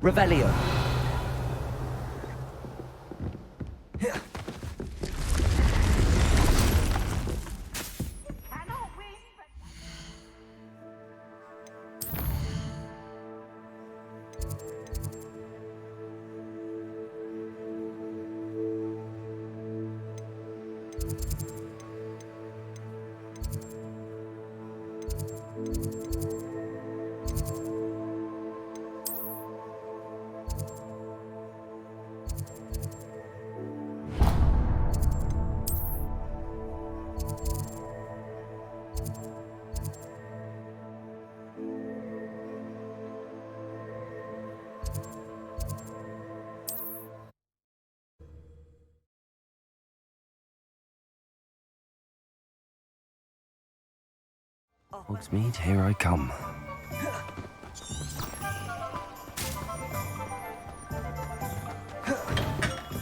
Revelio. Hogsmeade, here I come.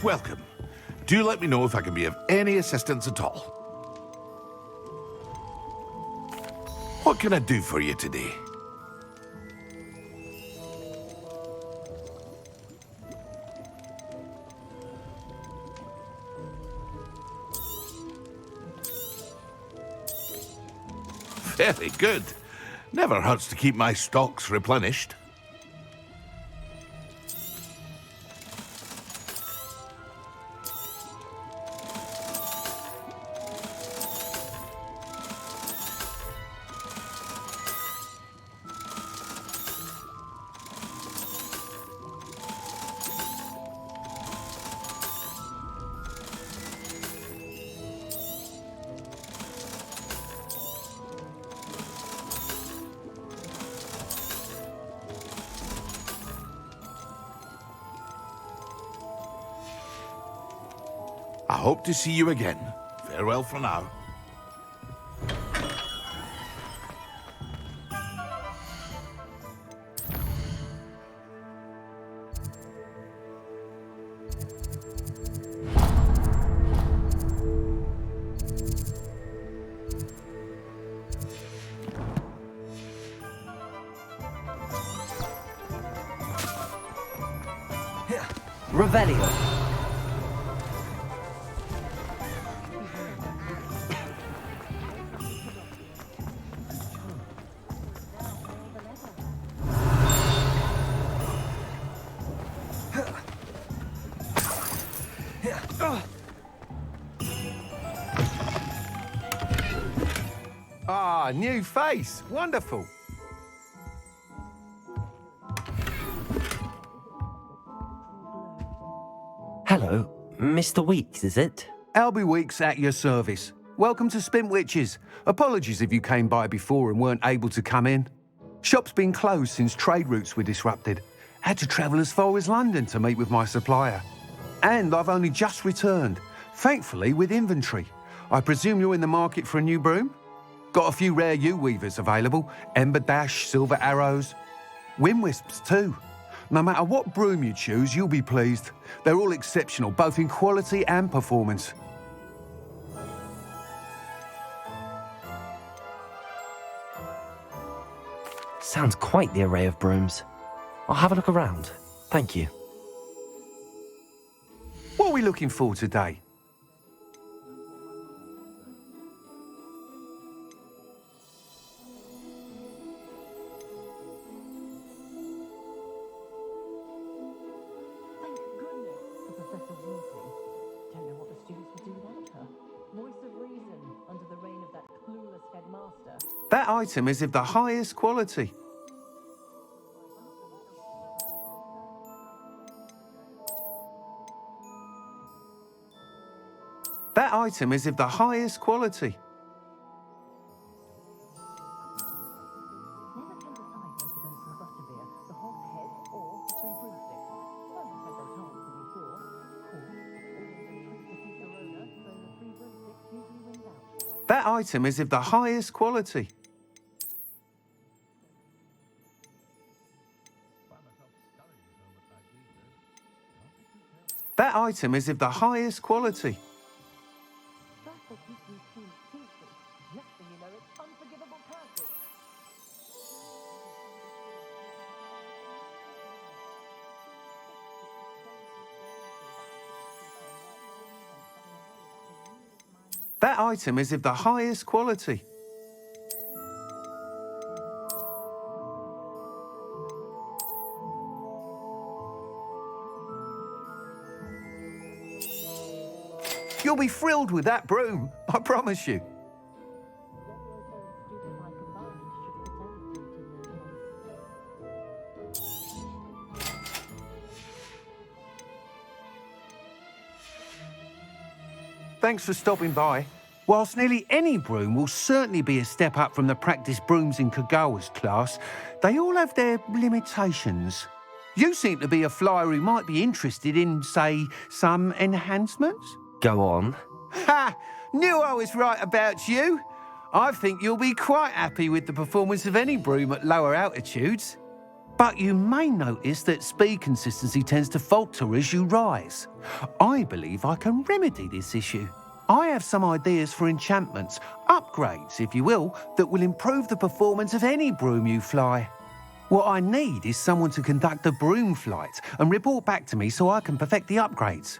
Welcome. Do let me know if I can be of any assistance at all. What can I do for you today? Very good. Never hurts to keep my stocks replenished. I hope to see you again. Farewell for now. Revelio. Ah, new face. Wonderful. Hello, Mr. Weeks, is it? Albie Weeks at your service. Welcome to Spintwitches. Apologies if you came by before and weren't able to come in. Shop's been closed since trade routes were disrupted. Had to travel as far as London to meet with my supplier. And I've only just returned, thankfully with inventory. I presume you're in the market for a new broom? Got a few rare U-weavers available, Ember Dash, Silver Arrows, Wind Wisps too. No matter what broom you choose, you'll be pleased. They're all exceptional, both in quality and performance. Sounds quite the array of brooms. I'll have a look around. Thank you. What are we looking for today? That item is of the highest quality. That item is of the highest quality. That item is of the highest quality. That item is of the highest quality. That item is of the highest quality. You'll be thrilled with that broom, I promise you. Thanks for stopping by. Whilst nearly any broom will certainly be a step up from the practice brooms in Kagawa's class, they all have their limitations. You seem to be a flyer who might be interested in, say, some enhancements? Go on. Ha! Knew I was right about you. I think you'll be quite happy with the performance of any broom at lower altitudes. But you may notice that speed consistency tends to falter as you rise. I believe I can remedy this issue. I have some ideas for enchantments, upgrades, if you will, that will improve the performance of any broom you fly. What I need is someone to conduct a broom flight and report back to me so I can perfect the upgrades.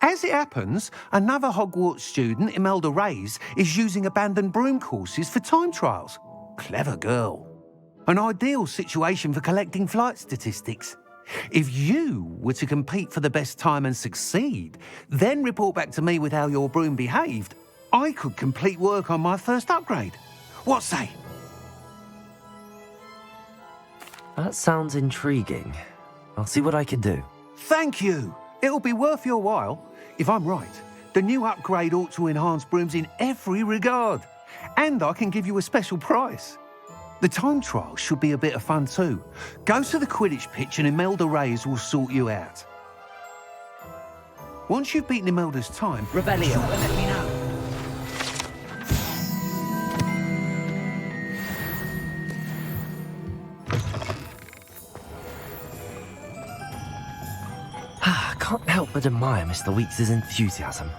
As it happens, another Hogwarts student, Imelda Reyes, is using abandoned broom courses for time trials. Clever girl. An ideal situation for collecting flight statistics. If you were to compete for the best time and succeed, then report back to me with how your broom behaved, I could complete work on my first upgrade. What say? That sounds intriguing. I'll see what I can do. Thank you. It'll be worth your while. If I'm right, the new upgrade ought to enhance brooms in every regard. And I can give you a special price. The time trial should be a bit of fun too. Go to the Quidditch pitch and Imelda Reyes will sort you out. Once you've beaten Imelda's time, Revelio, let me know. I can't help but admire Mr. Weeks' enthusiasm.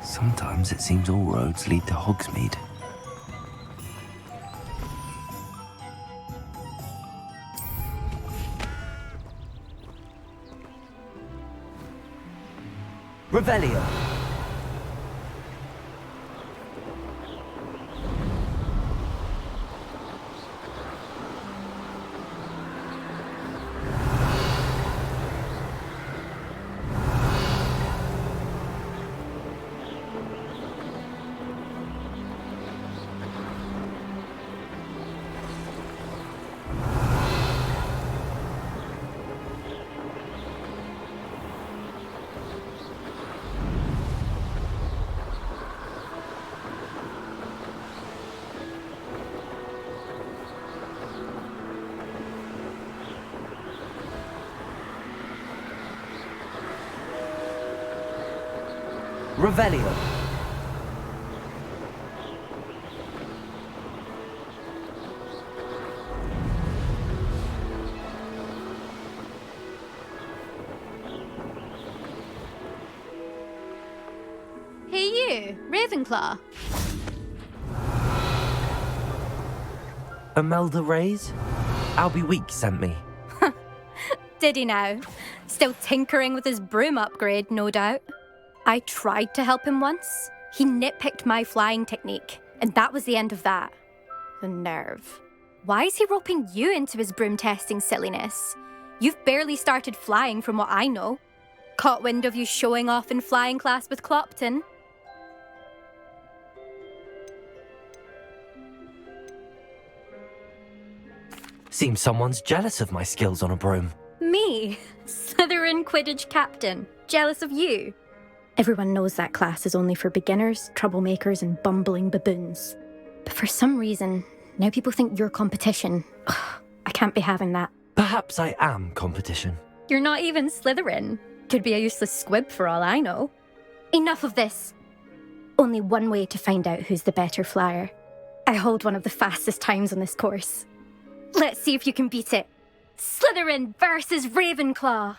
Sometimes it seems all roads lead to Hogsmeade. Revelio. Revelio. Hey you, Ravenclaw. Imelda Reyes? Albie Weeks sent me. Did he now? Still tinkering with his broom upgrade, no doubt. I tried to help him once. He nitpicked my flying technique, and that was the end of that. The nerve. Why is he roping you into his broom testing silliness? You've barely started flying from what I know. Caught wind of you showing off in flying class with Clopton. Seems someone's jealous of my skills on a broom. Me? Slytherin Quidditch captain. Jealous of you? Everyone knows that class is only for beginners, troublemakers, and bumbling baboons. But for some reason, now people think you're competition. Ugh, I can't be having that. Perhaps I am competition. You're not even Slytherin. Could be a useless squib for all I know. Enough of this. Only one way to find out who's the better flyer. I hold one of the fastest times on this course. Let's see if you can beat it. Slytherin versus Ravenclaw.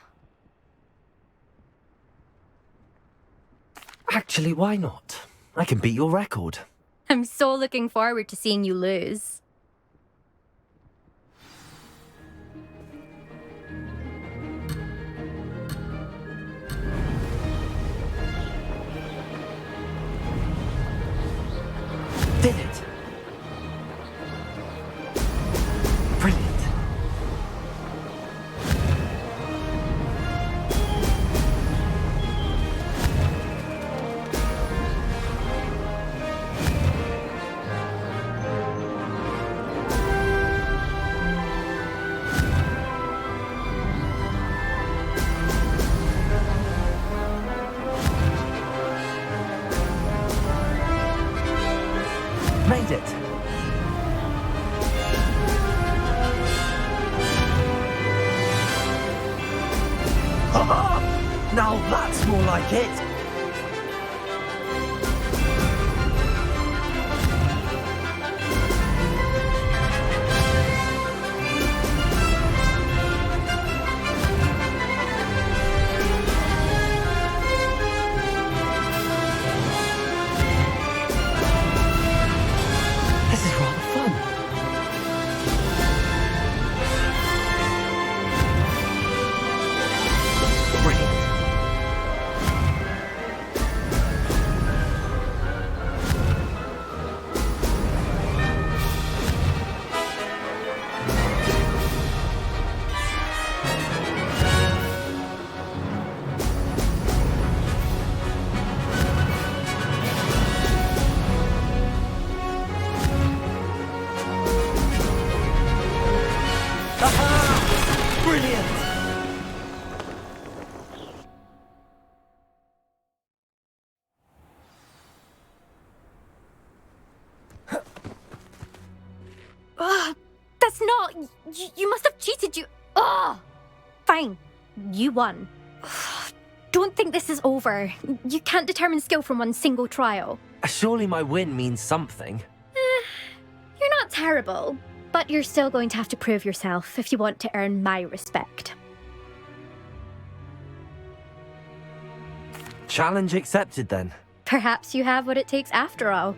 Actually, why not? I can beat your record. I'm so looking forward to seeing you lose. Did it! Brilliant. Made it! Now that's more like it! This is rather fun. Brilliant. Aha! Brilliant! That's not... You must have cheated, you... Ugh! Fine. You won. Don't think this is over. You can't determine skill from one single trial. Surely my win means something. You're not terrible, but you're still going to have to prove yourself if you want to earn my respect. Challenge accepted then. Perhaps you have what it takes after all.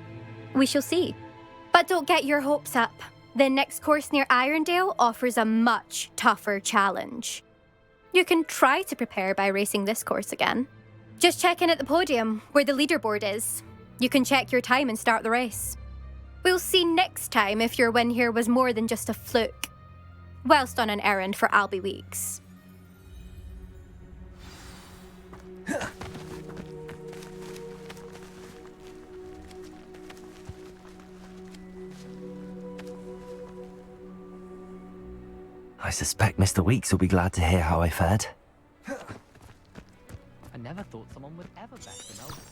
We shall see. But don't get your hopes up. The next course near Irondale offers a much tougher challenge. You can try to prepare by racing this course again. Just check in at the podium, where the leaderboard is. You can check your time and start the race. We'll see next time if your win here was more than just a fluke, whilst on an errand for Albie Weeks. I suspect Mr. Weeks will be glad to hear how I fared. I never thought someone would ever bet an overtime.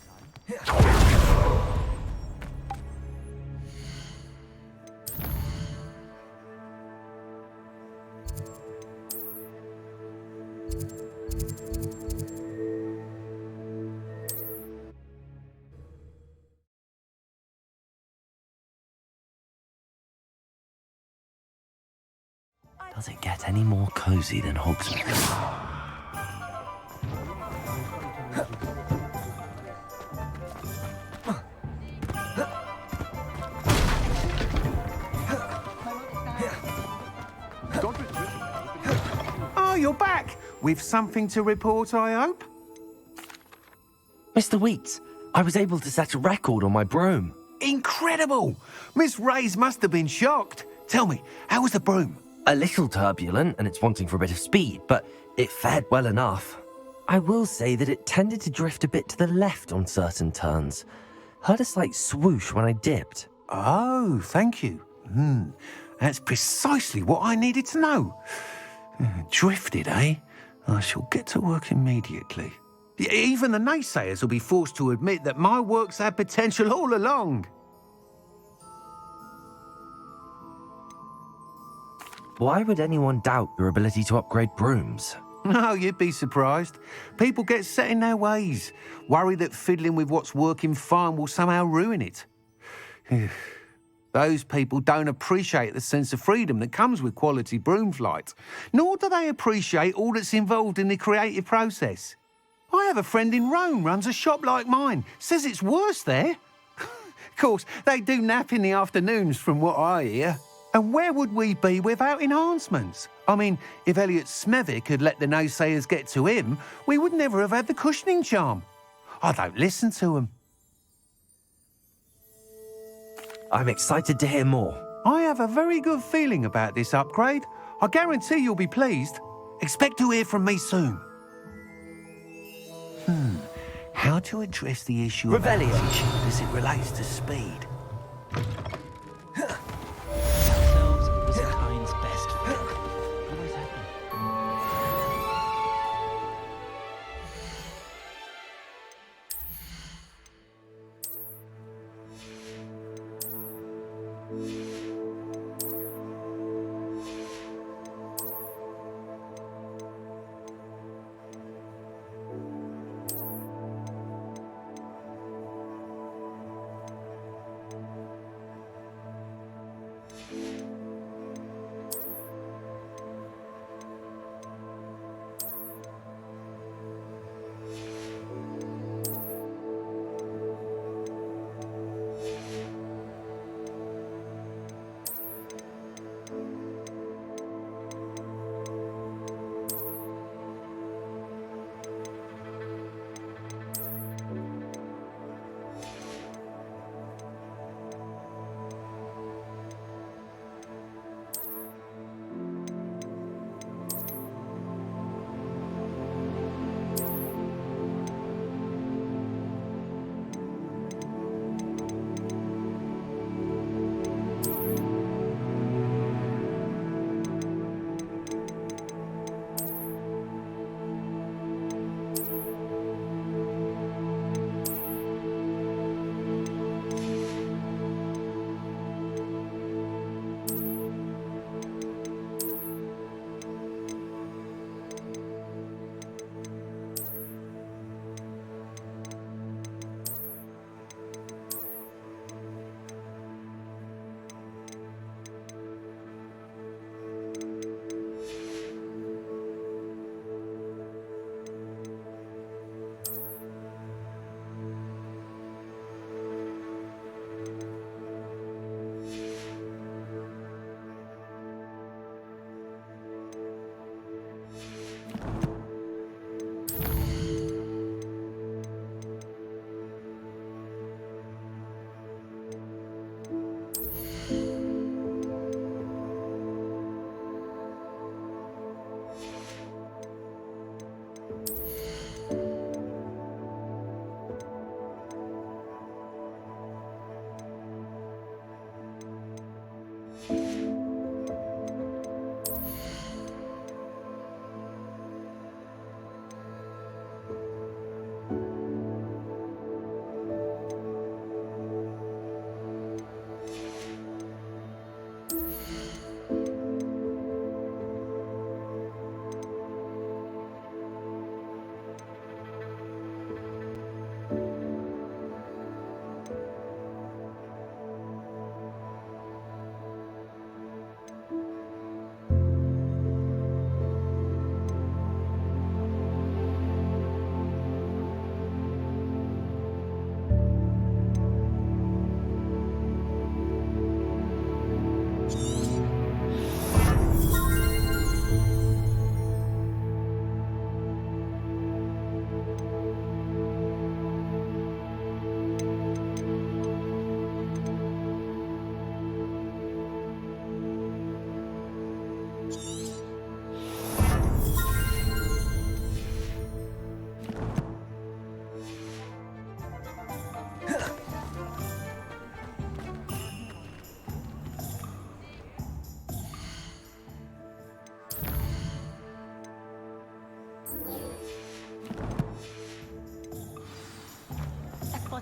Does it get any more cozy than Hogsmeade? Oh, you're back! With something to report, I hope? Mr. Weeks, I was able to set a record on my broom. Incredible! Miss Ray's must have been shocked. Tell me, how was the broom? A little turbulent, and it's wanting for a bit of speed, but it fared well enough. I will say that it tended to drift a bit to the left on certain turns. Heard a slight swoosh when I dipped. Oh, thank you. That's precisely what I needed to know. Drifted, eh? I shall get to work immediately. Even the naysayers will be forced to admit that my work's had potential all along. Why would anyone doubt your ability to upgrade brooms? No, you'd be surprised. People get set in their ways, worry that fiddling with what's working fine will somehow ruin it. Those people don't appreciate the sense of freedom that comes with quality broom flight, nor do they appreciate all that's involved in the creative process. I have a friend in Rome runs a shop like mine. Says it's worse there. Of course, they do nap in the afternoons from what I hear. And where would we be without enhancements? I mean, if Elliot Smethwick had let the naysayers get to him, we would never have had the cushioning charm. I don't listen to them. I'm excited to hear more. I have a very good feeling about this upgrade. I guarantee you'll be pleased. Expect to hear from me soon. How to address the issue of Revelio. altitude as it relates to speed? Ourselves was a kind's best friend. Always have been.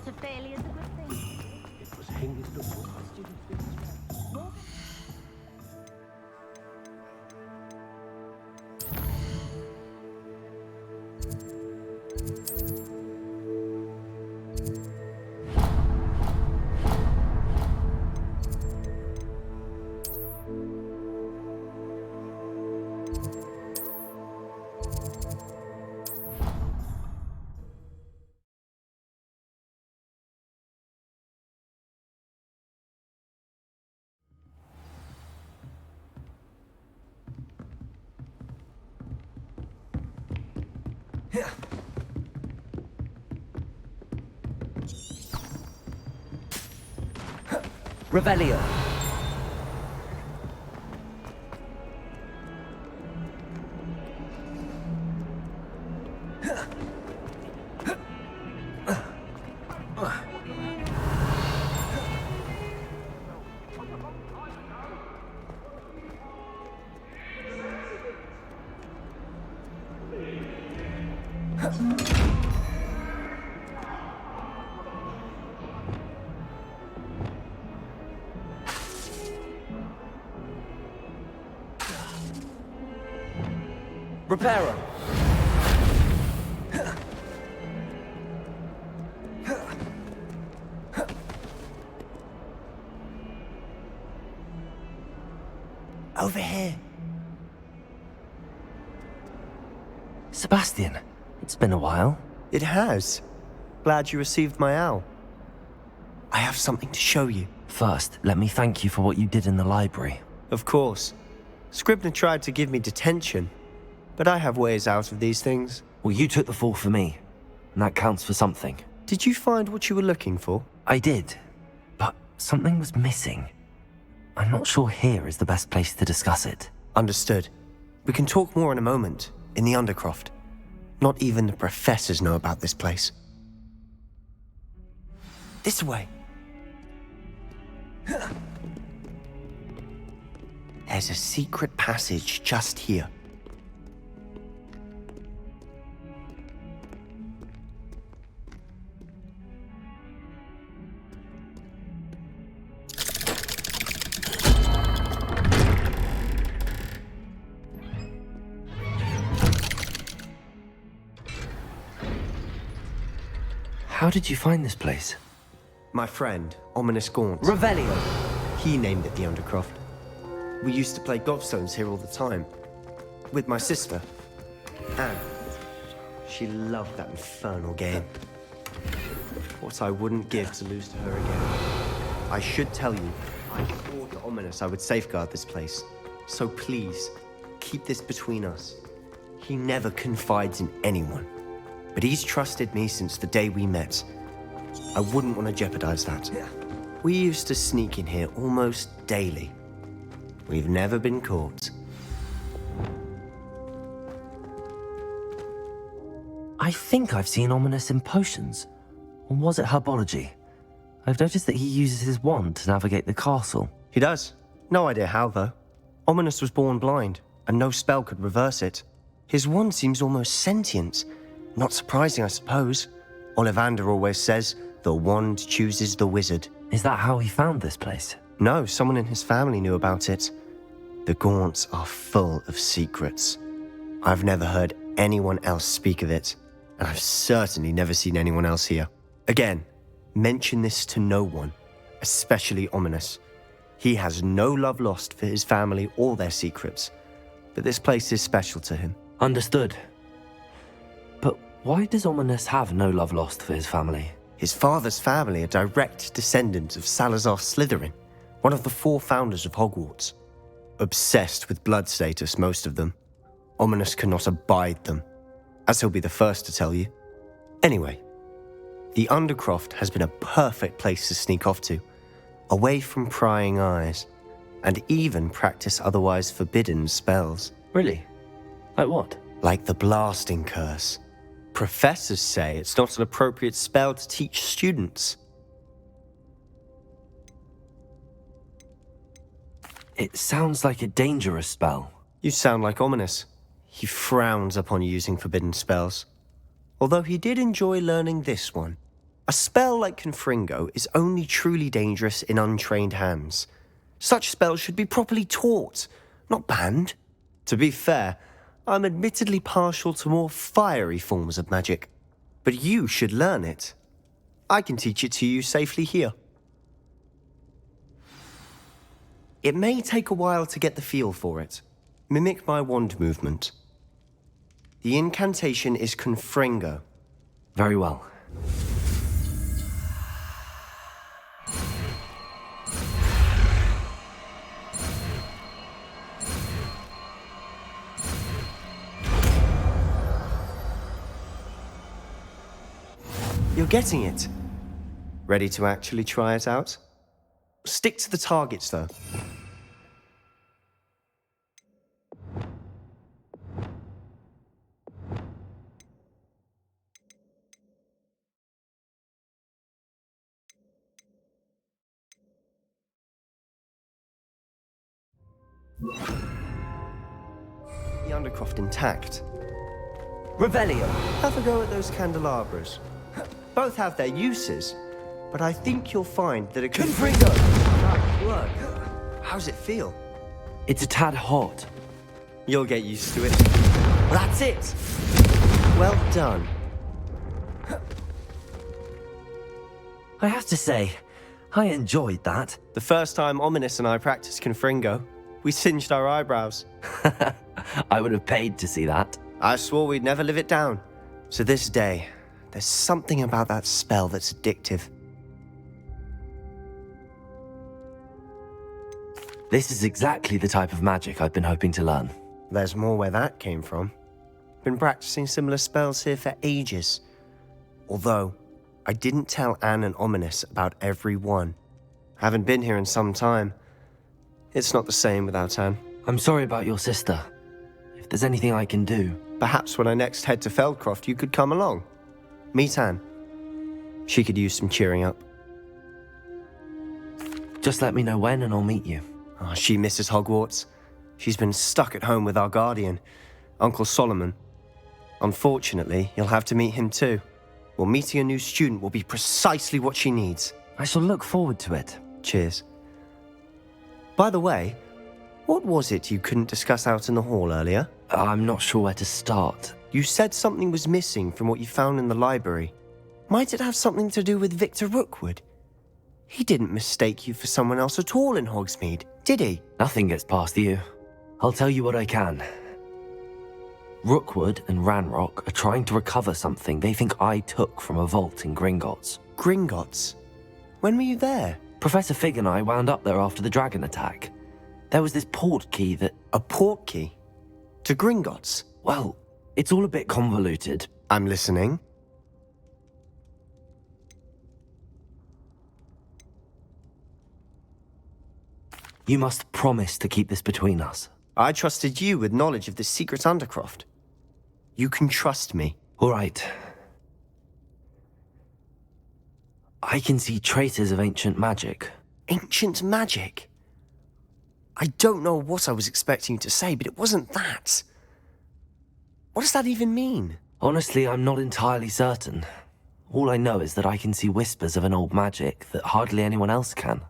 A failure is a good thing. Revelio. Reparo. Over here. Sebastian, it's been a while. It has. Glad you received my owl. I have something to show you. First, let me thank you for what you did in the library. Of course. Scribner tried to give me detention, but I have ways out of these things. Well, you took the fall for me, and that counts for something. Did you find what you were looking for? I did, but something was missing. I'm not sure here is the best place to discuss it. Understood. We can talk more in a moment, in the Undercroft. Not even the professors know about this place. This way. There's a secret passage just here. How did you find this place? My friend, Ominous Gaunt. Revelio. He named it the Undercroft. We used to play gobstones here all the time. With my sister, Anne. She loved that infernal game. What I wouldn't give to lose to her again. I should tell you, I swore to Ominous I would safeguard this place. So please, keep this between us. He never confides in anyone. But he's trusted me since the day we met. I wouldn't want to jeopardize that. We used to sneak in here almost daily. We've never been caught. I think I've seen Ominous in potions. Or was it herbology? I've noticed that he uses his wand to navigate the castle. He does. No idea how, though. Ominous was born blind, and no spell could reverse it. His wand seems almost sentient. Not surprising, I suppose. Ollivander always says, the wand chooses the wizard. Is that how he found this place? No, someone in his family knew about it. The Gaunts are full of secrets. I've never heard anyone else speak of it, and I've certainly never seen anyone else here. Again, mention this to no one, especially Ominous. He has no love lost for his family or their secrets, but this place is special to him. Understood. But why does Ominous have no love lost for his family? His father's family are direct descendants of Salazar Slytherin, one of the 4 founders of Hogwarts. Obsessed with blood status, most of them. Ominous cannot abide them, as he'll be the first to tell you. Anyway, the Undercroft has been a perfect place to sneak off to, away from prying eyes, and even practice otherwise forbidden spells. Really? Like what? Like the blasting curse. Professors say it's not an appropriate spell to teach students. It sounds like a dangerous spell. You sound like Ominous. He frowns upon using forbidden spells. Although he did enjoy learning this one. A spell like Confringo is only truly dangerous in untrained hands. Such spells should be properly taught, not banned. To be fair, I'm admittedly partial to more fiery forms of magic. But you should learn it. I can teach it to you safely here. It may take a while to get the feel for it. Mimic my wand movement. The incantation is Confringo. Very well. You're getting it. Ready to actually try it out? Stick to the targets, though. The undercroft intact. Revelio. Have a go at those candelabras. Both have their uses, but I think you'll find that a Confringo! work. How's it feel? It's a tad hot. You'll get used to it. That's it! Well done. I have to say, I enjoyed that. The first time Ominous and I practiced Confringo, we singed our eyebrows. I would have paid to see that. I swore we'd never live it down. So this day, there's something about that spell that's addictive. This is exactly the type of magic I've been hoping to learn. There's more where that came from. Been practicing similar spells here for ages. Although, I didn't tell Anne and Ominous about every one. Haven't been here in some time. It's not the same without Anne. I'm sorry about your sister. If there's anything I can do... Perhaps when I next head to Feldcroft, you could come along. Meet Anne. She could use some cheering up. Just let me know when and I'll meet you. Oh, she misses Hogwarts. She's been stuck at home with our guardian, Uncle Solomon. Unfortunately, you'll have to meet him too. Well, meeting a new student will be precisely what she needs. I shall look forward to it. Cheers. By the way, what was it you couldn't discuss out in the hall earlier? I'm not sure where to start. You said something was missing from what you found in the library. Might it have something to do with Victor Rookwood? He didn't mistake you for someone else at all in Hogsmeade, did he? Nothing gets past you. I'll tell you what I can. Rookwood and Ranrock are trying to recover something they think I took from a vault in Gringotts. Gringotts? When were you there? Professor Fig and I wound up there after the dragon attack. There was this port key that... A port key? To Gringotts? Well, it's all a bit convoluted. I'm listening. You must promise to keep this between us. I trusted you with knowledge of the secret undercroft. You can trust me. All right. I can see traces of ancient magic. Ancient magic? I don't know what I was expecting you to say, but it wasn't that. What does that even mean? Honestly, I'm not entirely certain. All I know is that I can see whispers of an old magic that hardly anyone else can.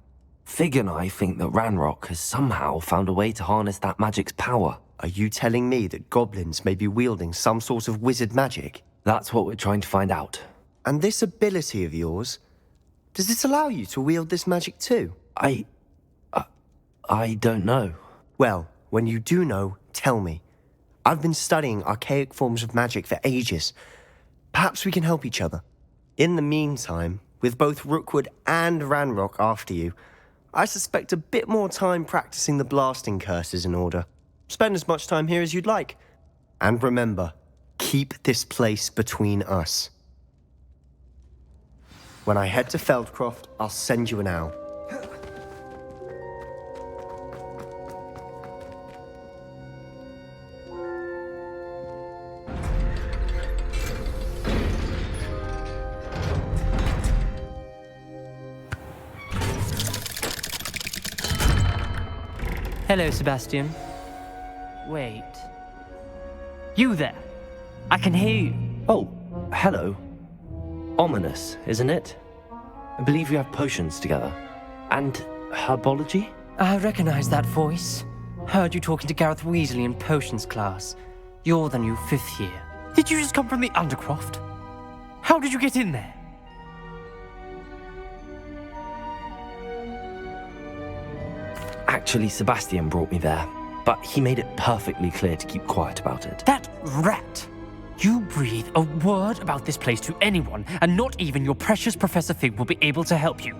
Fig and I think that Ranrock has somehow found a way to harness that magic's power. Are you telling me that goblins may be wielding some sort of wizard magic? That's what we're trying to find out. And this ability of yours, does it allow you to wield this magic too? I don't know. Well, when you do know, tell me. I've been studying archaic forms of magic for ages. Perhaps we can help each other. In the meantime, with both Rookwood and Ranrock after you, I suspect a bit more time practicing the blasting curse is in order. Spend as much time here as you'd like. And remember, keep this place between us. When I head to Feldcroft, I'll send you an owl. Hello, Sebastian. Wait. You there? I can hear you. Oh, hello. Ominous, isn't it? I believe we have potions together. And herbology? I recognize that voice. Heard you talking to Gareth Weasley in potions class. You're the new 5th year. Did you just come from the Undercroft? How did you get in there? Actually, Sebastian brought me there, but he made it perfectly clear to keep quiet about it. That rat! You breathe a word about this place to anyone, and not even your precious Professor Fig will be able to help you.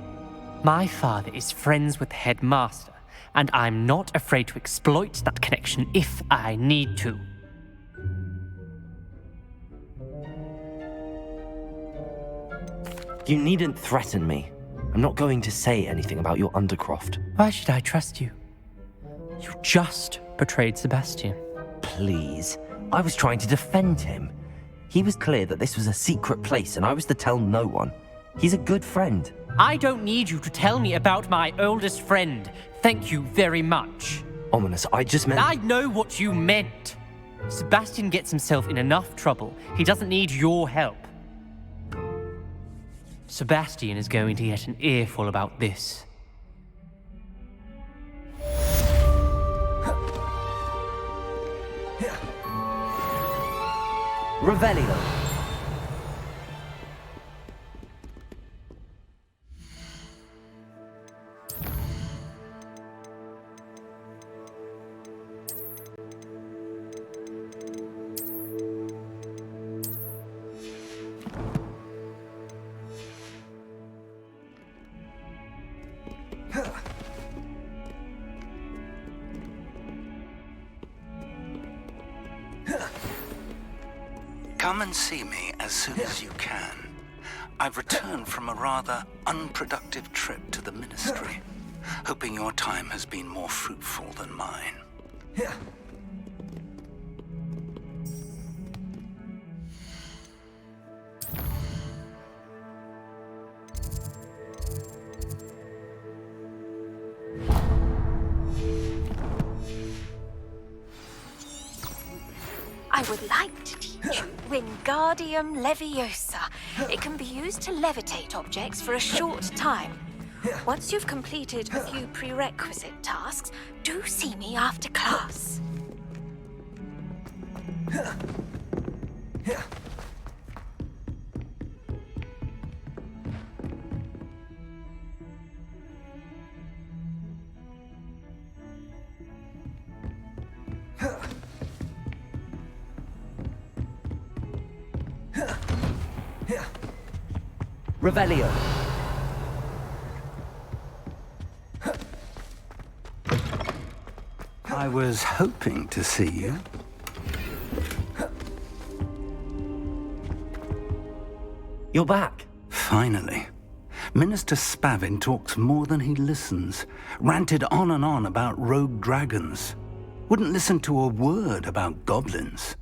My father is friends with the headmaster, and I'm not afraid to exploit that connection if I need to. You needn't threaten me. I'm not going to say anything about your undercroft. Why should I trust you? You just betrayed Sebastian. Please. I was trying to defend him. He was clear that this was a secret place and I was to tell no one. He's a good friend. I don't need you to tell me about my oldest friend. Thank you very much. Ominous, I just meant... I know what you meant. Sebastian gets himself in enough trouble. He doesn't need your help. Sebastian is going to get an earful about this. Revelio. Come and see me as soon as you can. I've returned from a rather unproductive trip to the Ministry, hoping your time has been more fruitful than mine. I would like to teach you Wingardium Leviosa. It can be used to levitate objects for a short time. Once you've completed a few prerequisite tasks, do see me after class. Revelio. I was hoping to see you. You're back. Finally. Minister Spavin talks more than he listens. Ranted on and on about rogue dragons. Wouldn't listen to a word about goblins.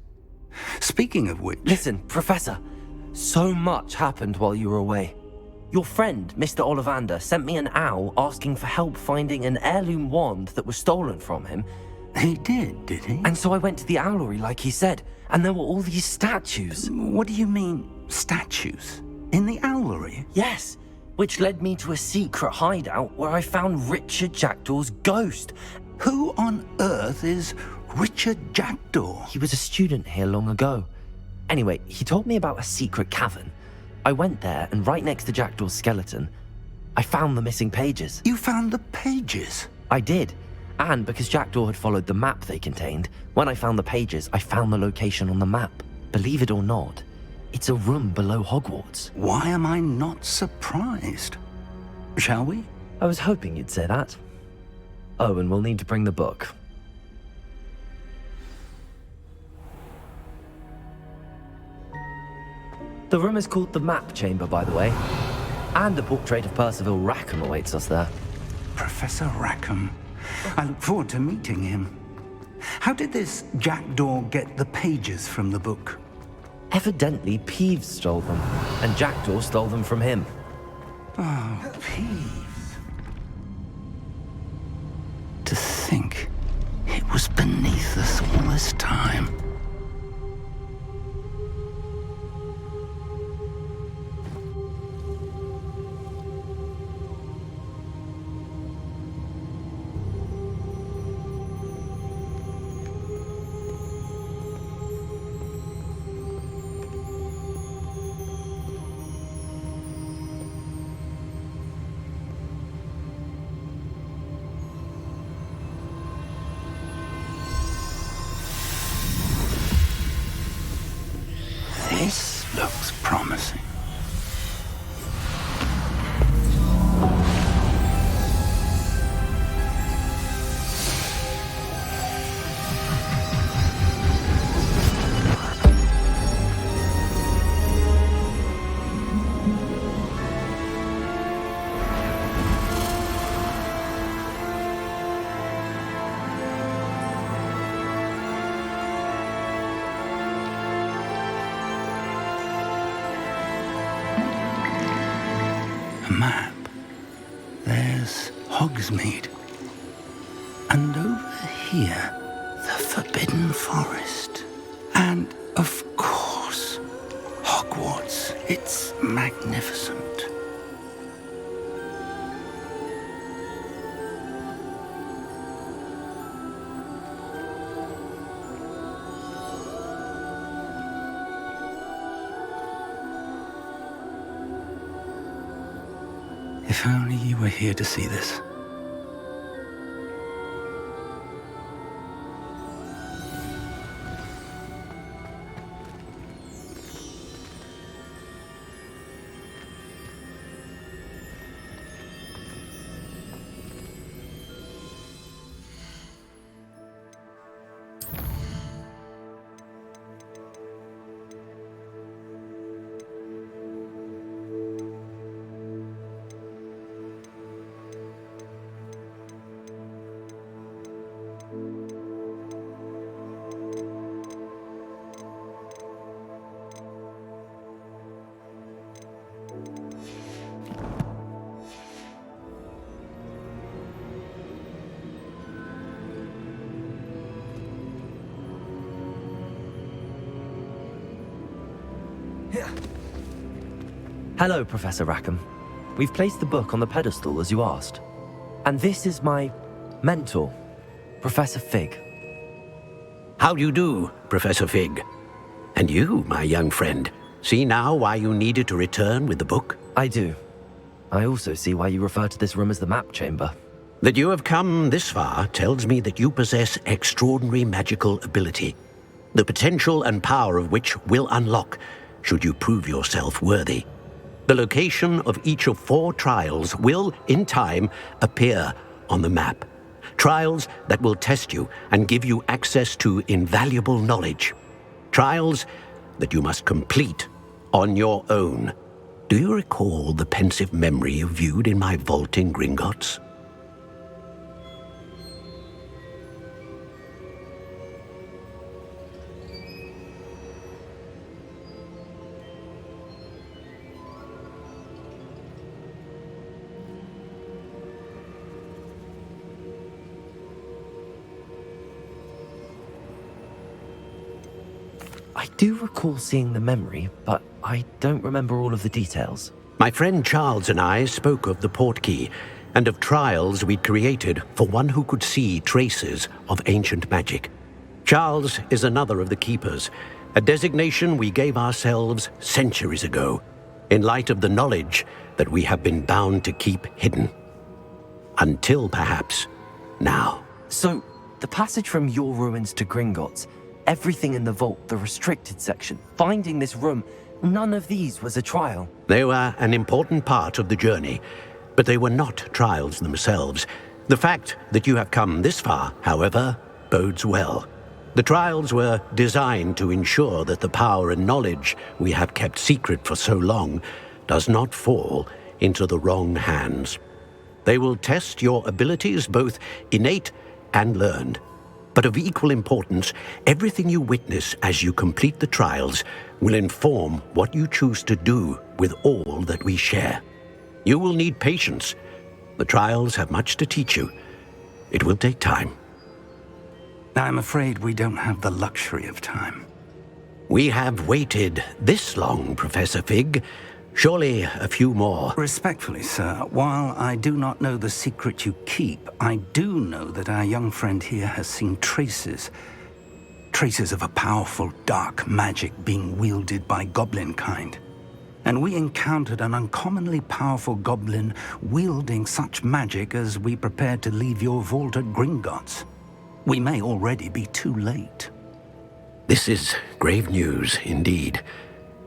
Speaking of which... Listen, Professor. So much happened while you were away. Your friend, Mr. Ollivander, sent me an owl asking for help finding an heirloom wand that was stolen from him. He did he? And so I went to the owlery like he said, and there were all these statues. What do you mean, statues? In the owlery? Yes, which led me to a secret hideout where I found Richard Jackdaw's ghost. Who on earth is Richard Jackdaw? He was a student here long ago. Anyway, he told me about a secret cavern. I went there, and right next to Jackdaw's skeleton, I found the missing pages. You found the pages? I did. And because Jackdaw had followed the map they contained, when I found the pages, I found the location on the map. Believe it or not, it's a room below Hogwarts. Why am I not surprised? Shall we? I was hoping you'd say that. Oh, and we'll need to bring the book. The room is called the Map Chamber, by the way. And a portrait of Percival Rackham awaits us there. Professor Rackham. I look forward to meeting him. How did this Jackdaw get the pages from the book? Evidently, Peeves stole them, and Jackdaw stole them from him. Oh, Peeves. To think it was beneath us all this time. map. There's Hogsmeade. And over here, the Forbidden Forest. And, of course, Hogwarts. It's magnificent. If only you were here to see this. Hello, Professor Rackham. We've placed the book on the pedestal as you asked. And this is my mentor, Professor Fig. How do you do, Professor Fig? And you, my young friend, see now why you needed to return with the book? I do. I also see why you refer to this room as the map chamber. That you have come this far tells me that you possess extraordinary magical ability, the potential and power of which will unlock should you prove yourself worthy. The location of each of 4 trials will, in time, appear on the map. Trials that will test you and give you access to invaluable knowledge. Trials that you must complete on your own. Do you recall the pensive memory you viewed in my vault in Gringotts? I do recall seeing the memory, but I don't remember all of the details. My friend Charles and I spoke of the portkey and of trials we'd created for one who could see traces of ancient magic. Charles is another of the keepers, a designation we gave ourselves centuries ago, in light of the knowledge that we have been bound to keep hidden. Until perhaps now. So, the passage from your ruins to Gringotts, everything in the vault, the restricted section, finding this room, none of these was a trial. They were an important part of the journey, but they were not trials themselves. The fact that you have come this far, however, bodes well. The trials were designed to ensure that the power and knowledge we have kept secret for so long does not fall into the wrong hands. They will test your abilities, both innate and learned. But of equal importance, everything you witness as you complete the trials will inform what you choose to do with all that we share. You will need patience. The trials have much to teach you. It will take time. I'm afraid we don't have the luxury of time. We have waited this long, Professor Fig. Surely a few more. Respectfully, sir, while I do not know the secret you keep, I do know that our young friend here has seen traces of a powerful dark magic being wielded by goblin kind. And we encountered an uncommonly powerful goblin wielding such magic as we prepared to leave your vault at Gringotts. We may already be too late. This is grave news indeed.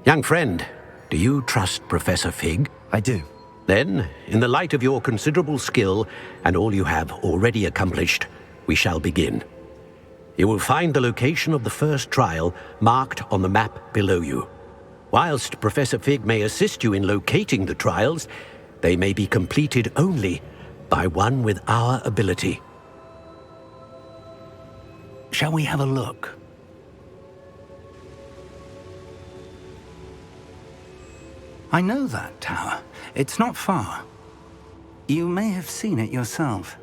Young friend, do you trust Professor Fig? I do. Then, in the light of your considerable skill and all you have already accomplished, we shall begin. You will find the location of the first trial marked on the map below you. Whilst Professor Fig may assist you in locating the trials, they may be completed only by one with our ability. Shall we have a look? I know that tower. It's not far. You may have seen it yourself.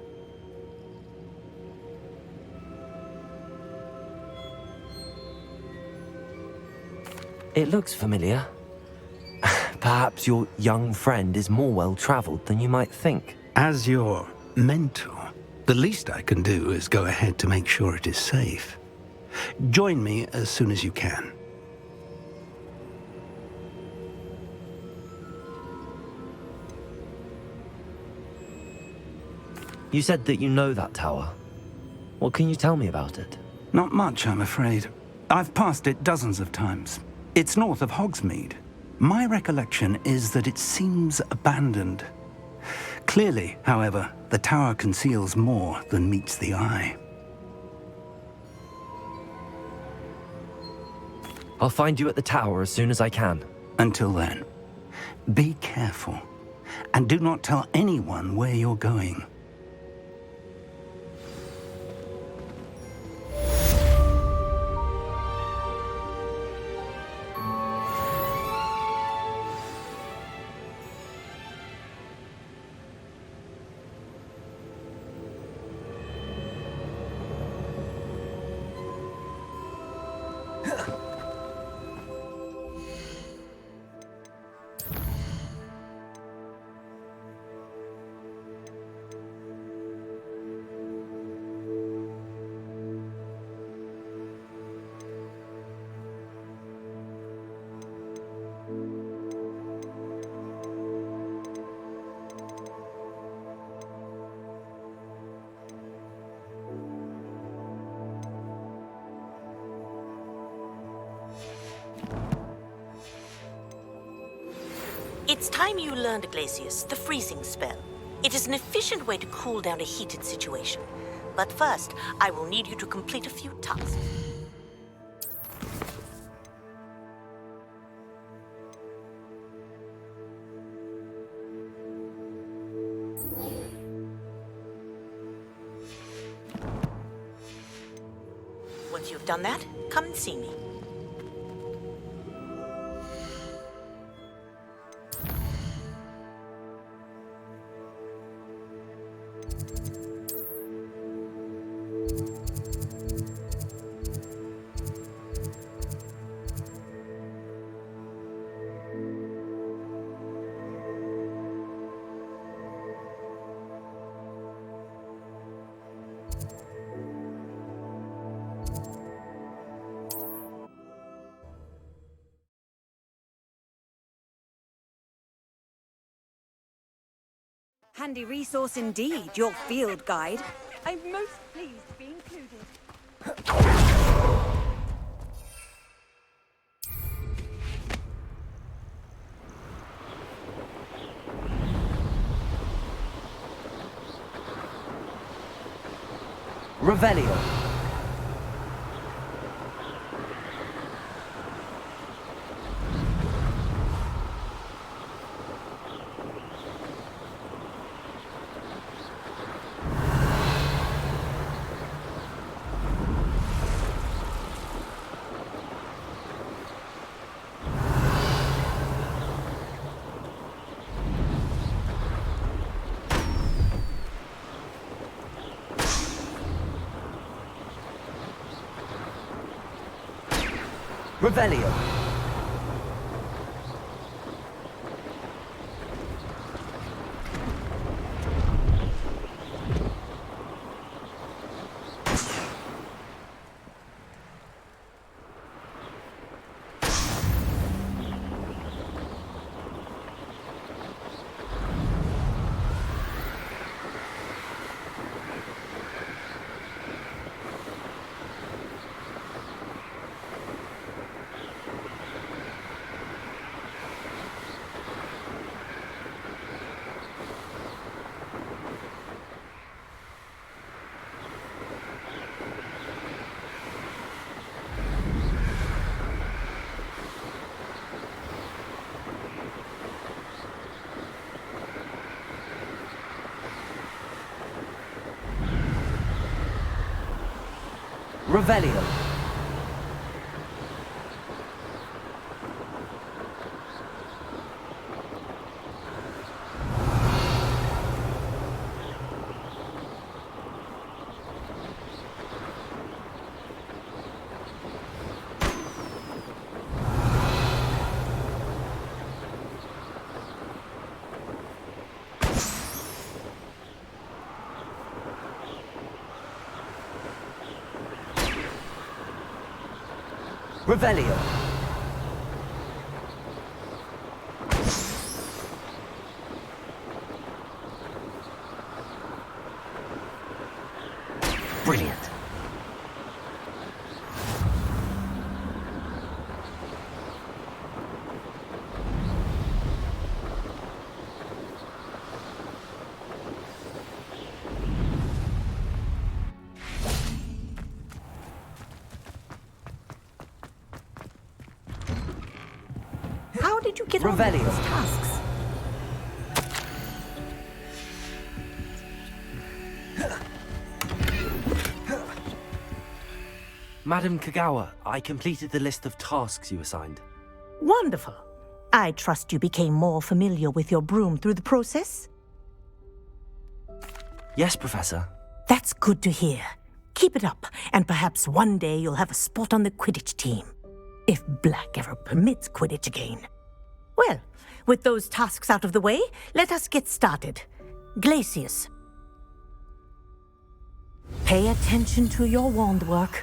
It looks familiar. Perhaps your young friend is more well-traveled than you might think. As your mentor, the least I can do is go ahead to make sure it is safe. Join me as soon as you can. You said that you know that tower. What can you tell me about it? Not much, I'm afraid. I've passed it dozens of times. It's north of Hogsmeade. My recollection is that it seems abandoned. Clearly, however, the tower conceals more than meets the eye. I'll find you at the tower as soon as I can. Until then, be careful, and do not tell anyone where you're going. It's time you learned, Glacius, the freezing spell. It is an efficient way to cool down a heated situation. But first, I will need you to complete a few tasks. Once you've done that, come and see me. Handy resource indeed, your field guide. I'm most pleased to be included. Revelio. Revelio. Revelio. Revelio. Brilliant. How did you get on with these tasks? Madam Kagawa, I completed the list of tasks you assigned. Wonderful. I trust you became more familiar with your broom through the process? Yes, Professor. That's good to hear. Keep it up, and perhaps one day you'll have a spot on the Quidditch team. If Black ever permits Quidditch again. Well, with those tasks out of the way, let us get started. Glacius. Pay attention to your wand work.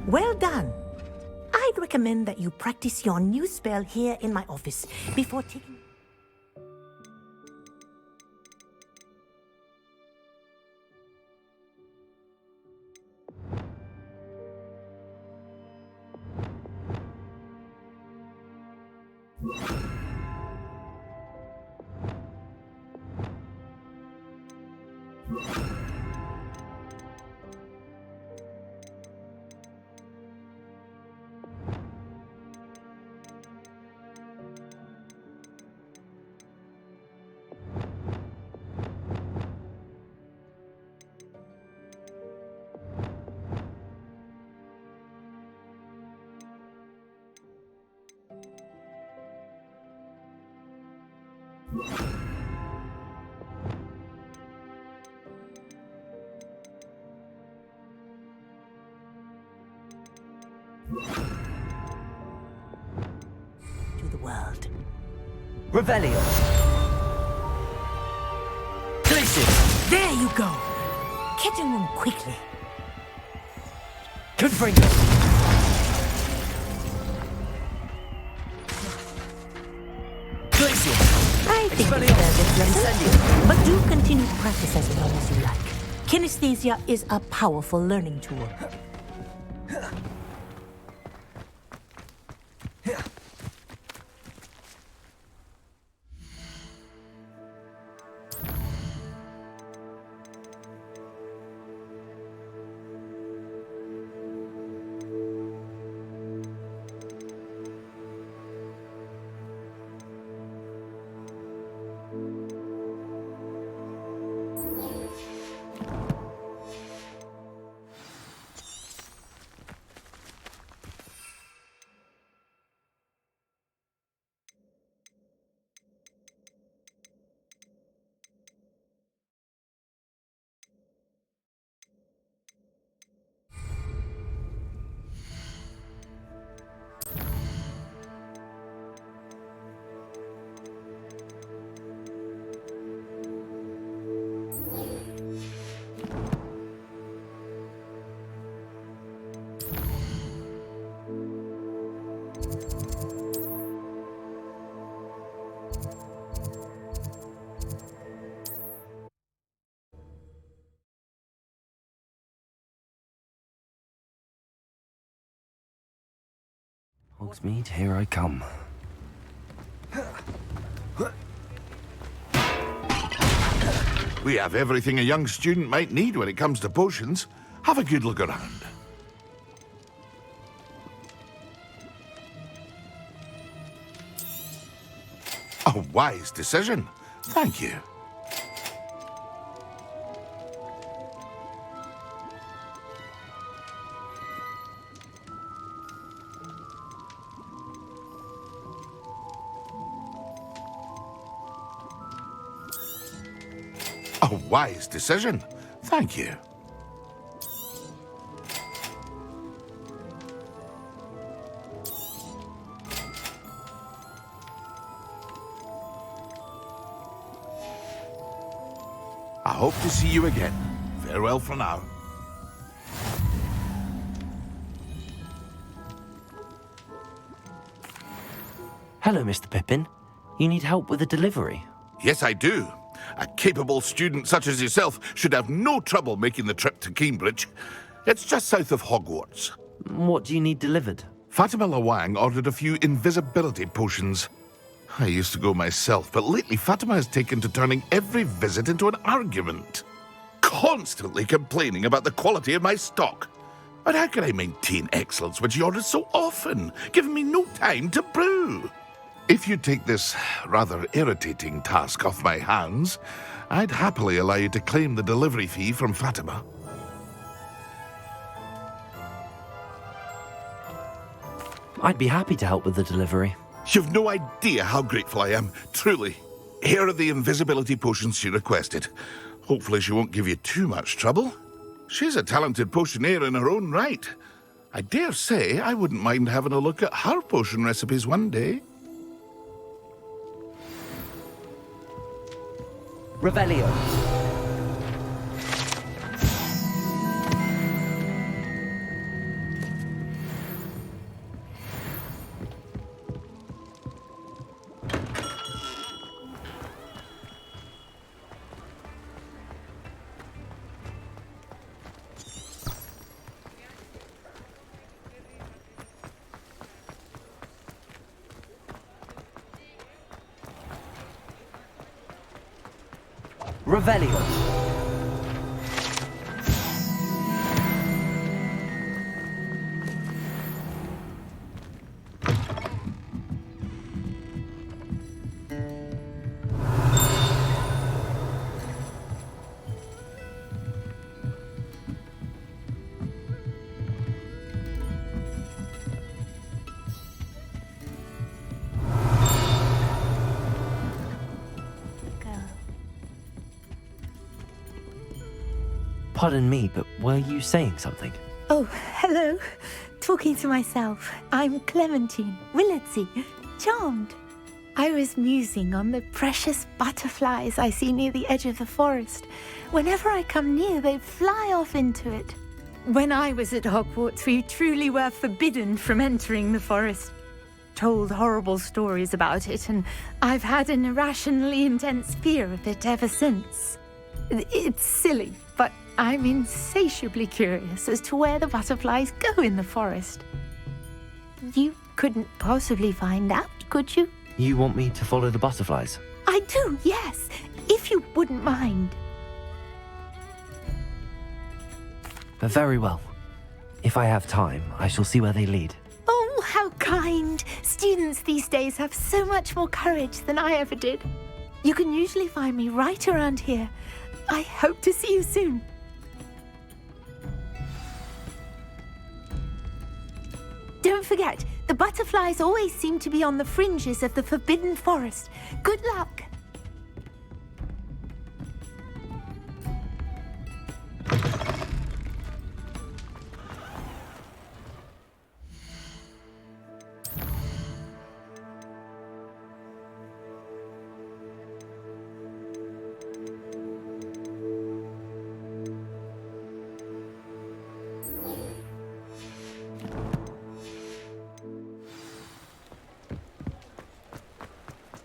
Well done. I'd recommend that you practice your new spell here in my office before taking... to the world. Revelio. Glacius. There you go. Catching them quickly. Confringo. Glacius. I think it's fair, but do continue to practice as long as you like. Kinesthesia is a powerful learning tool. Hogsmeade, here I come. We have everything a young student might need when it comes to potions. Have a good look around. A wise decision. Thank you. A wise decision. Thank you. I hope to see you again. Farewell for now. Hello, Mr. Pippin. You need help with a delivery? Yes, I do. A capable student such as yourself should have no trouble making the trip to Cambridge. It's just south of Hogwarts. What do you need delivered? Fatima Lawang ordered a few invisibility potions. I used to go myself, but lately Fatima has taken to turning every visit into an argument. Constantly complaining about the quality of my stock. But how can I maintain excellence when she orders so often, giving me no time to brew? If you take this rather irritating task off my hands, I'd happily allow you to claim the delivery fee from Fatima. I'd be happy to help with the delivery. You've no idea how grateful I am, truly. Here are the invisibility potions she requested. Hopefully she won't give you too much trouble. She's a talented potioneer in her own right. I dare say I wouldn't mind having a look at her potion recipes one day. Revelio. Revelio. Pardon me, but were you saying something? Oh, hello. Talking to myself. I'm Clementine Willardsey. Charmed. I was musing on the precious butterflies I see near the edge of the forest. Whenever I come near, they fly off into it. When I was at Hogwarts, we truly were forbidden from entering the forest. Told horrible stories about it, and I've had an irrationally intense fear of it ever since. It's silly, but I'm insatiably curious as to where the butterflies go in the forest. You couldn't possibly find out, could you? You want me to follow the butterflies? I do, yes, if you wouldn't mind. Very well. If I have time, I shall see where they lead. Oh, how kind. Students these days have so much more courage than I ever did. You can usually find me right around here. I hope to see you soon. Don't forget, the butterflies always seem to be on the fringes of the Forbidden Forest. Good luck.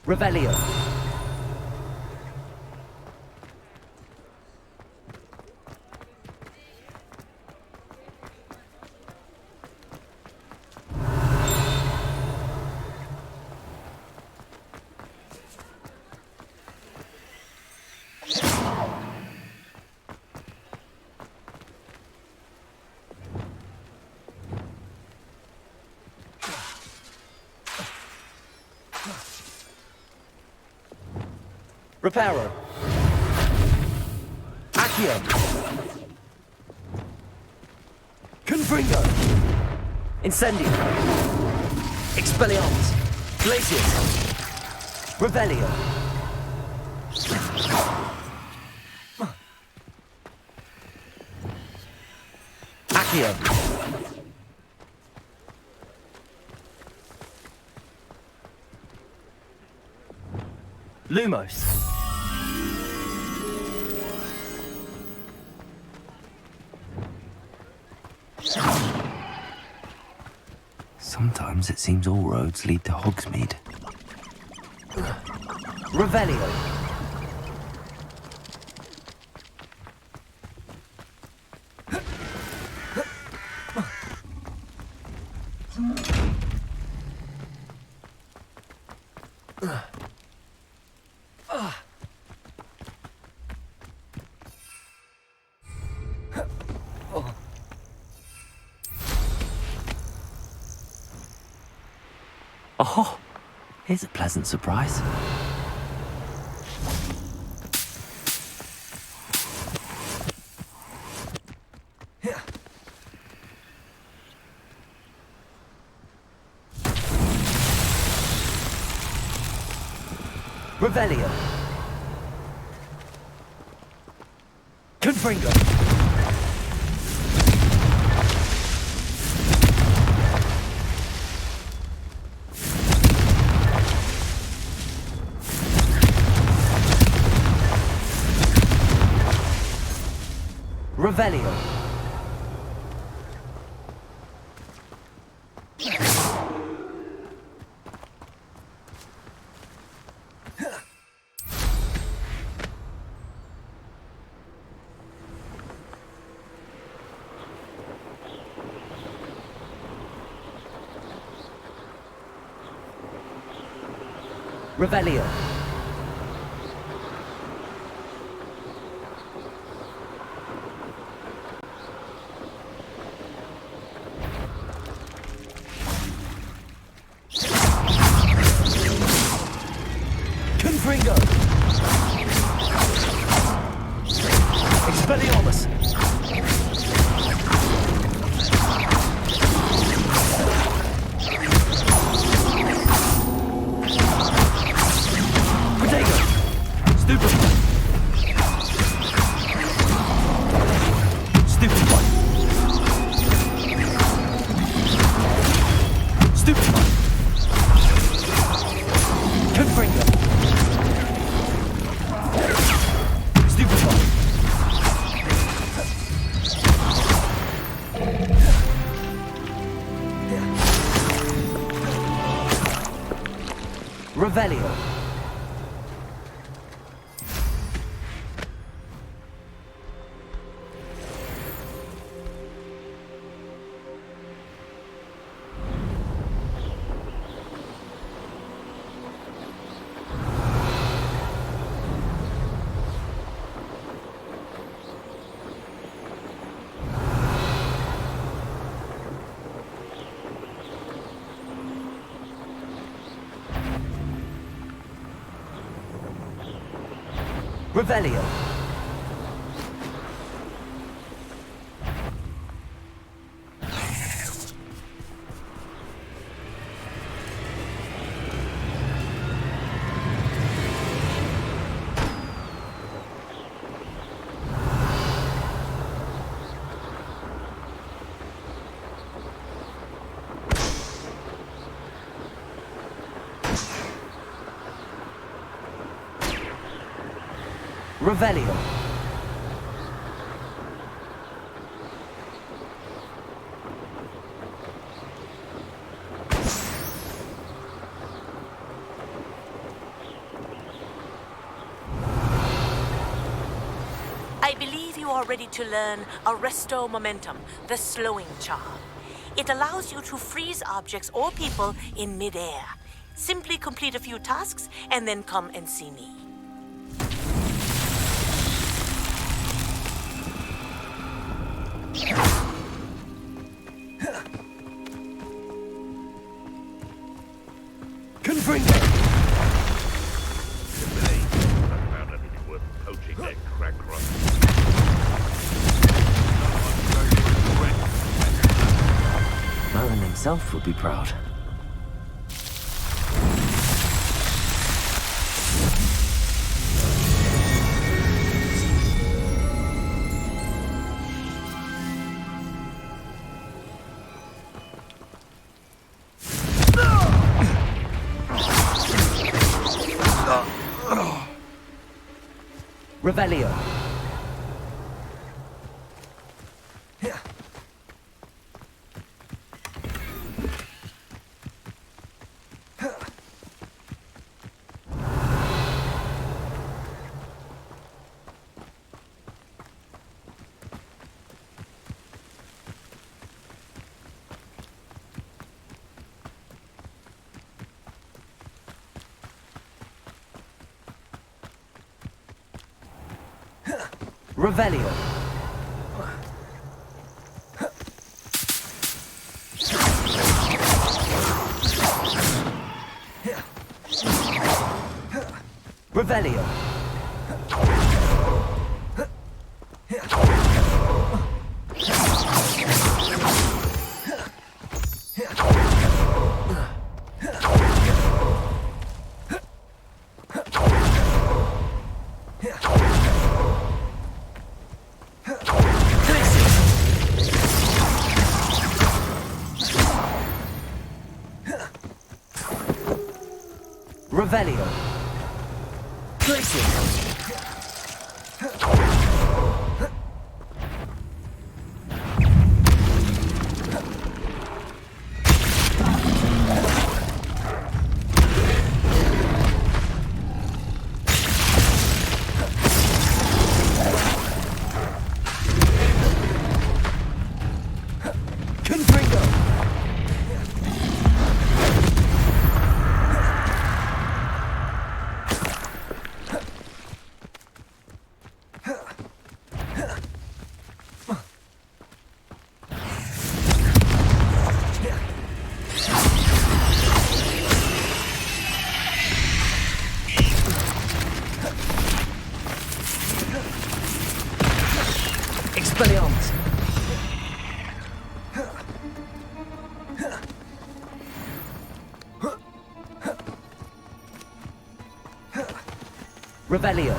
Revelio. Reparo. Accio. Confringo. Incendio. Expelliarmus. Glacius. Revelio. Accio. Lumos. Sometimes it seems all roads lead to Hogsmeade. Revelio. Oh, here's a pleasant surprise. Revelio. Confringo. Revelio. Revelio. Confringo. Expelliarmus. Revelio. Revelio. Revelio. I believe you are ready to learn Arresto Momentum, the slowing charm. It allows you to freeze objects or people in midair. Simply complete a few tasks and then come and see me. Confringo! I found anything worth poaching that crack rust. Merlin himself would be proud. Revelio. Revelio. Revelio. Revelio. Expelliarmus. Revelio.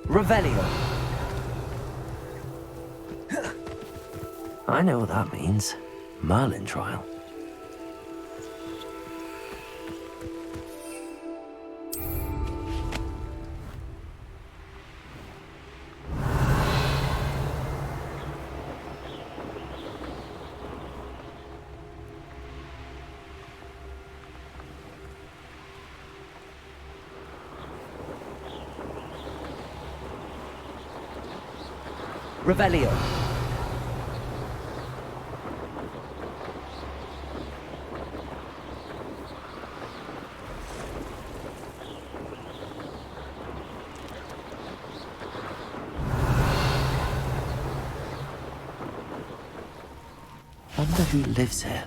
Revelio. I know what that means. Merlin trial. Revelio. Wonder who lives here.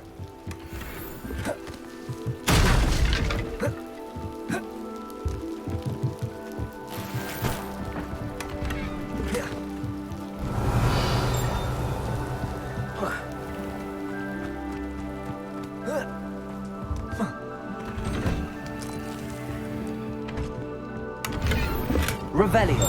Revelio.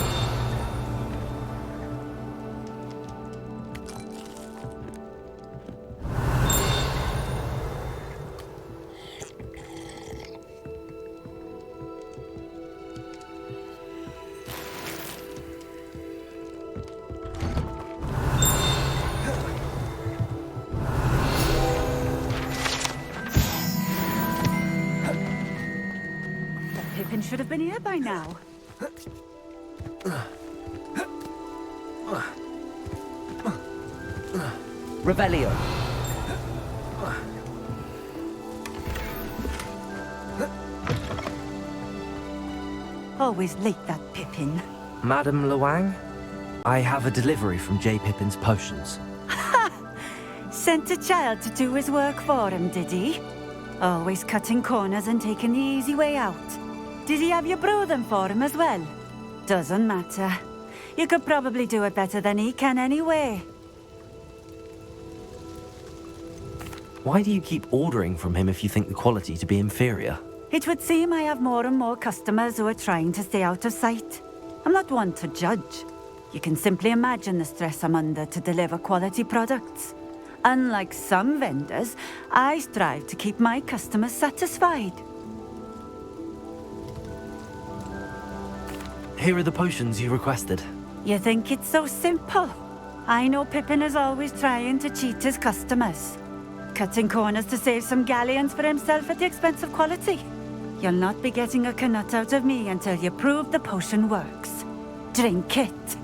That Pippin should have been here by now. Revelio. Always late, that Pippin. Madame Luang? I have a delivery from J. Pippin's Potions. Sent a child to do his work for him, did he? Always cutting corners and taking the easy way out. Did he have you brew them for him as well? Doesn't matter. You could probably do it better than he can anyway. Why do you keep ordering from him if you think the quality to be inferior? It would seem I have more and more customers who are trying to stay out of sight. I'm not one to judge. You can simply imagine the stress I'm under to deliver quality products. Unlike some vendors, I strive to keep my customers satisfied. Here are the potions you requested. You think it's so simple? I know Pippin is always trying to cheat his customers, cutting corners to save some galleons for himself at the expense of quality. You'll not be getting a canut out of me until you prove the potion works. Drink it.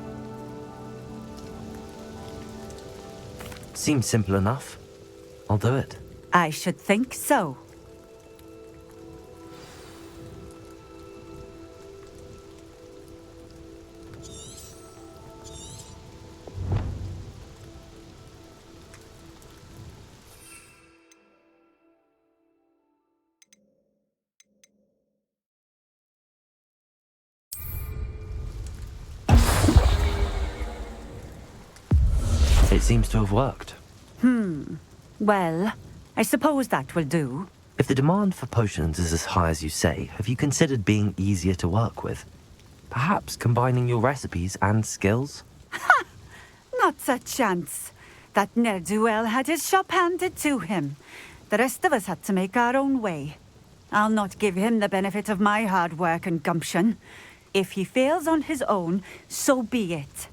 Seems simple enough. I'll do it. I should think so. It seems to have worked. Well, I suppose that will do. If the demand for potions is as high as you say, have you considered being easier to work with? Perhaps combining your recipes and skills? Not a chance. That ne'er-do-well had his shop handed to him. The rest of us had to make our own way. I'll not give him the benefit of my hard work and gumption. If he fails on his own, so be it.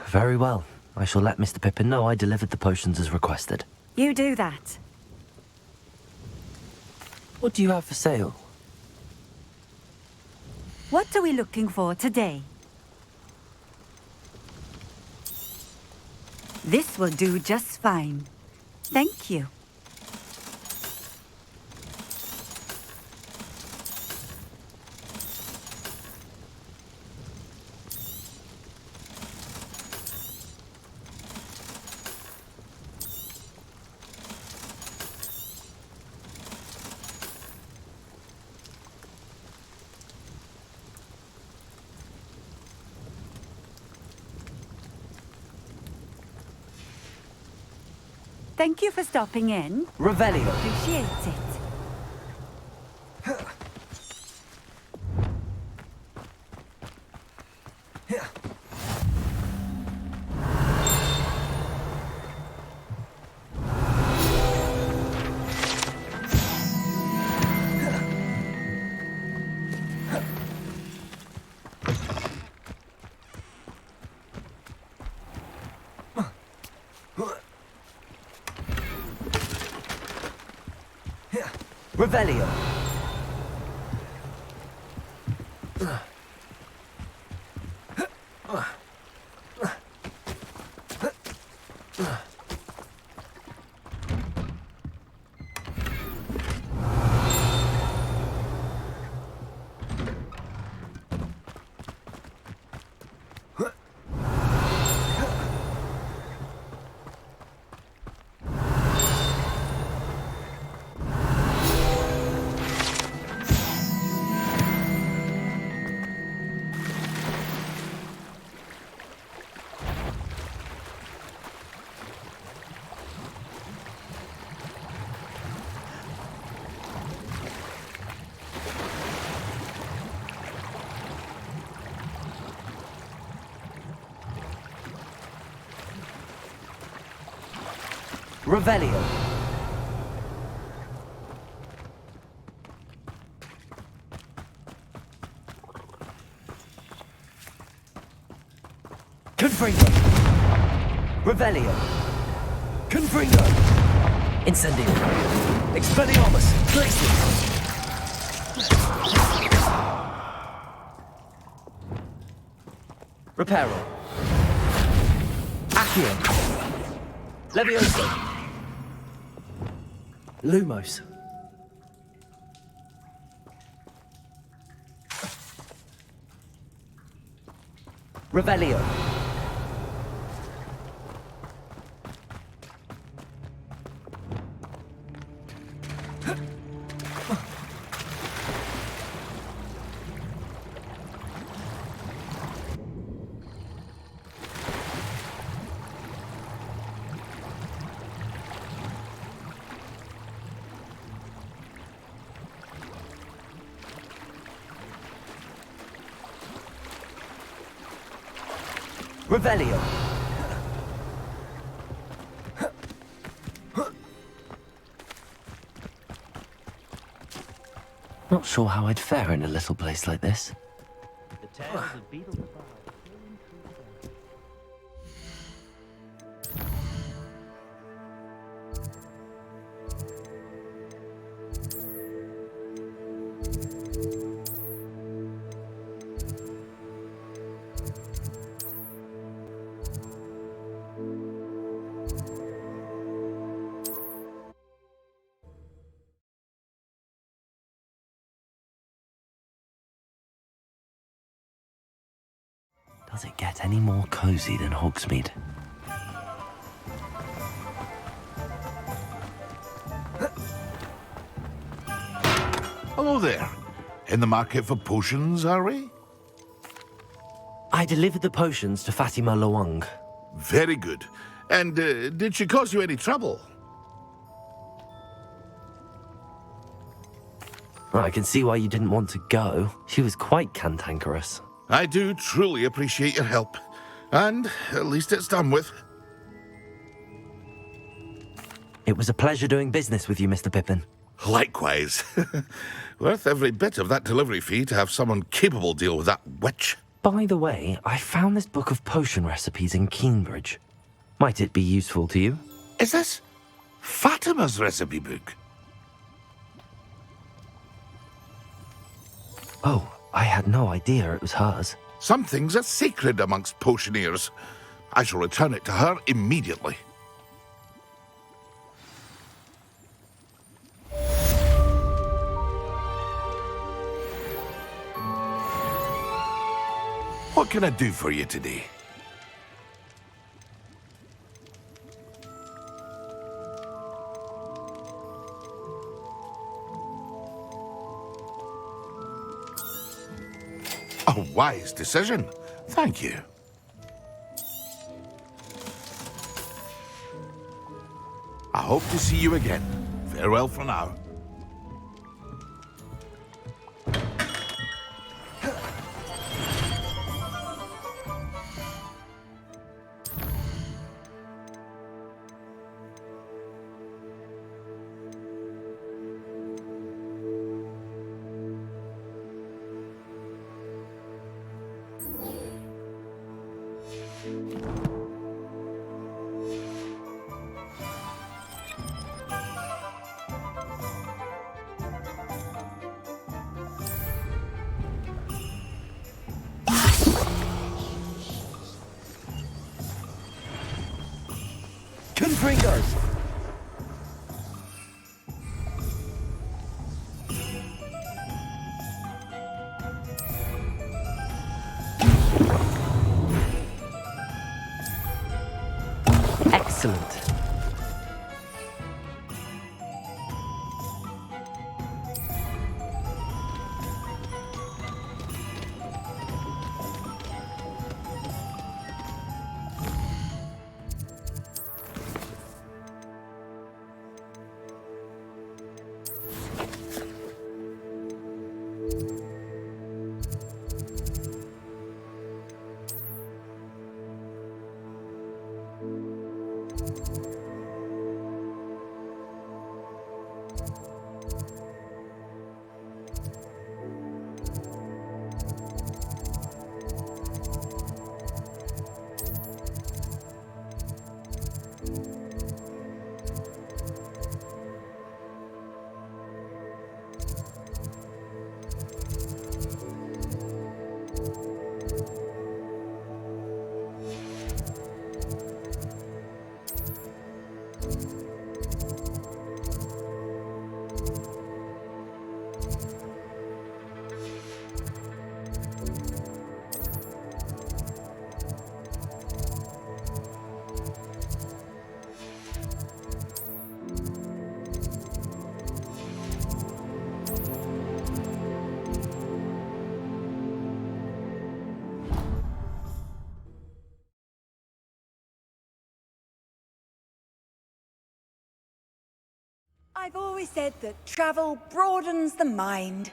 Very well. I shall let Mr. Pippin know I delivered the potions as requested. You do that. What do you have for sale? What are we looking for today? This will do just fine. Thank you. Thank you for stopping in. Revelio. Appreciate it. Revelio. Revelio. Confringo. Revelio. Confringo. Incendio. Expelliarmus. Glacius. Reparo. Accio. Levioso. Lumos. Revelio. Revelio. not sure how I'd fare in a little place like this. The tales of beetles above. Does it get any more cozy than Hogsmeade? Hello there. In the market for potions, are we? I delivered the potions to Fatima Loang. Very good. And did she cause you any trouble? I can see why you didn't want to go. She was quite cantankerous. I do truly appreciate your help. And at least it's done with. It was a pleasure doing business with you, Mr. Pippin. Likewise. Worth every bit of that delivery fee to have someone capable deal with that witch. By the way, I found this book of potion recipes in Cambridge. Might it be useful to you? Is this Fatima's recipe book? Oh, I had no idea it was hers. Some things are sacred amongst potioneers. I shall return it to her immediately. What can I do for you today? A wise decision. Thank you. I hope to see you again. Farewell for now. Confringos! Excellent. I've always said that travel broadens the mind.